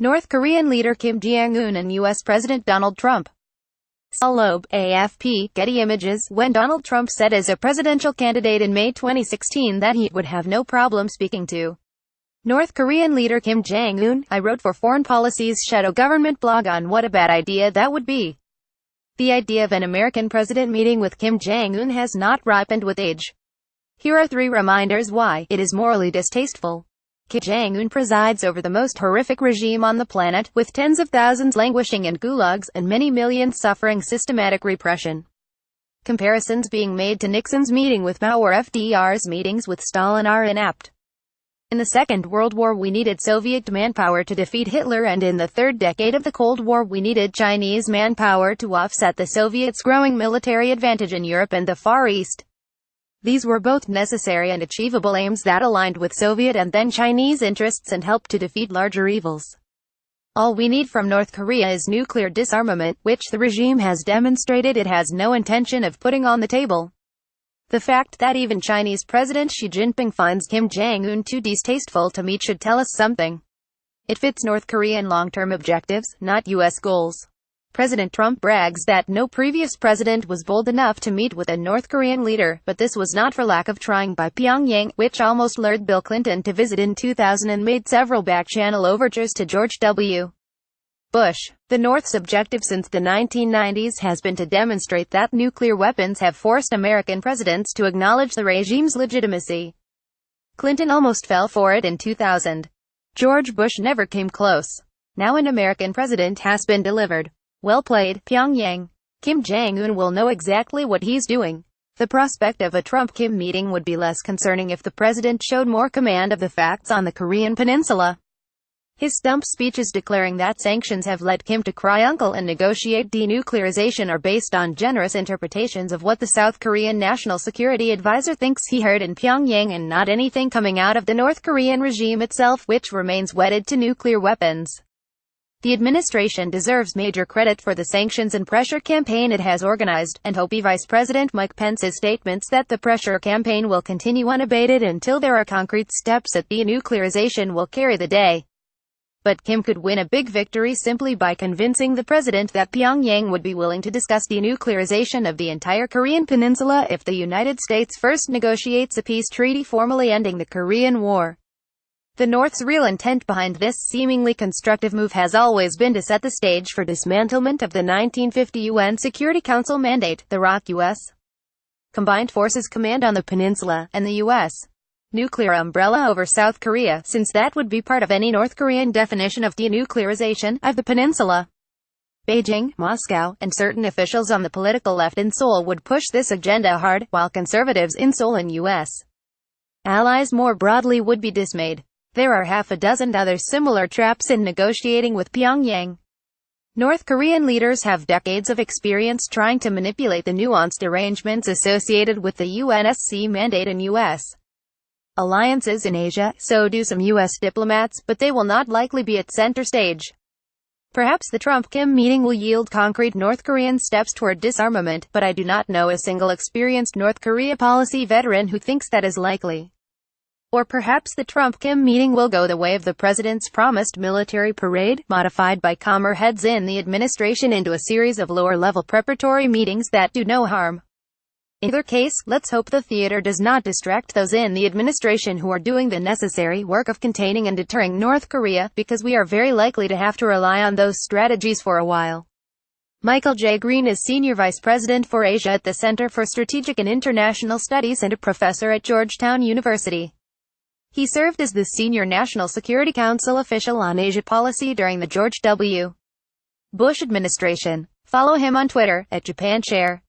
North Korean leader Kim Jong Un and U.S. President Donald Trump. SAUL LOEB, AFP, Getty Images. When Donald Trump said as a presidential candidate in May 2016 that he would have no problem speaking to North Korean leader Kim Jong Un, I wrote for Foreign Policy's shadow government blog on what a bad idea that would be. The idea of an American president meeting with Kim Jong Un has not ripened with age. Here are 3 reminders why it is morally distasteful. Kim Jong Un presides over the most horrific regime on the planet, with tens of thousands languishing in gulags, and many millions suffering systematic repression. Comparisons being made to Nixon's meeting with Mao or FDR's meetings with Stalin are inapt. In the Second World War we needed Soviet manpower to defeat Hitler, and in the third decade of the Cold War we needed Chinese manpower to offset the Soviets' growing military advantage in Europe and the Far East. These were both necessary and achievable aims that aligned with Soviet and then Chinese interests and helped to defeat larger evils. All we need from North Korea is nuclear disarmament, which the regime has demonstrated it has no intention of putting on the table. The fact that even Chinese President Xi Jinping finds Kim Jong Un too distasteful to meet should tell us something. It fits North Korean long-term objectives, not U.S. goals. President Trump brags that no previous president was bold enough to meet with a North Korean leader, but this was not for lack of trying by Pyongyang, which almost lured Bill Clinton to visit in 2000 and made several back-channel overtures to George W. Bush. The North's objective since the 1990s has been to demonstrate that nuclear weapons have forced American presidents to acknowledge the regime's legitimacy. Clinton almost fell for it in 2000. George Bush never came close. Now an American president has been delivered. Well played, Pyongyang. Kim Jong Un will know exactly what he's doing. The prospect of a Trump-Kim meeting would be less concerning if the president showed more command of the facts on the Korean peninsula. His stump speeches declaring that sanctions have led Kim to cry uncle and negotiate denuclearization are based on generous interpretations of what the South Korean National Security Advisor thinks he heard in Pyongyang and not anything coming out of the North Korean regime itself, which remains wedded to nuclear weapons. The administration deserves major credit for the sanctions and pressure campaign it has organized, and hope Vice President Mike Pence's statements that the pressure campaign will continue unabated until there are concrete steps at denuclearization will carry the day. But Kim could win a big victory simply by convincing the president that Pyongyang would be willing to discuss denuclearization of the entire Korean peninsula if the United States first negotiates a peace treaty formally ending the Korean War. The North's real intent behind this seemingly constructive move has always been to set the stage for dismantlement of the 1950 UN Security Council mandate, the ROC U.S. Combined Forces Command on the peninsula, and the U.S. nuclear umbrella over South Korea, since that would be part of any North Korean definition of denuclearization of the peninsula. Beijing, Moscow, and certain officials on the political left in Seoul would push this agenda hard, while conservatives in Seoul and U.S. allies more broadly would be dismayed. There are half a dozen other similar traps in negotiating with Pyongyang. North Korean leaders have decades of experience trying to manipulate the nuanced arrangements associated with the UNSC mandate and U.S. alliances in Asia, so do some U.S. diplomats, but they will not likely be at center stage. Perhaps the Trump-Kim meeting will yield concrete North Korean steps toward disarmament, but I do not know a single experienced North Korea policy veteran who thinks that is likely. Or perhaps the Trump-Kim meeting will go the way of the president's promised military parade, modified by calmer heads in the administration into a series of lower-level preparatory meetings that do no harm. In either case, let's hope the theater does not distract those in the administration who are doing the necessary work of containing and deterring North Korea, because we are very likely to have to rely on those strategies for a while. Michael J. Green is Senior Vice President for Asia at the Center for Strategic and International Studies and a professor at Georgetown University. He served as the senior National Security Council official on Asia policy during the George W. Bush administration. Follow him on Twitter, @JapanShare.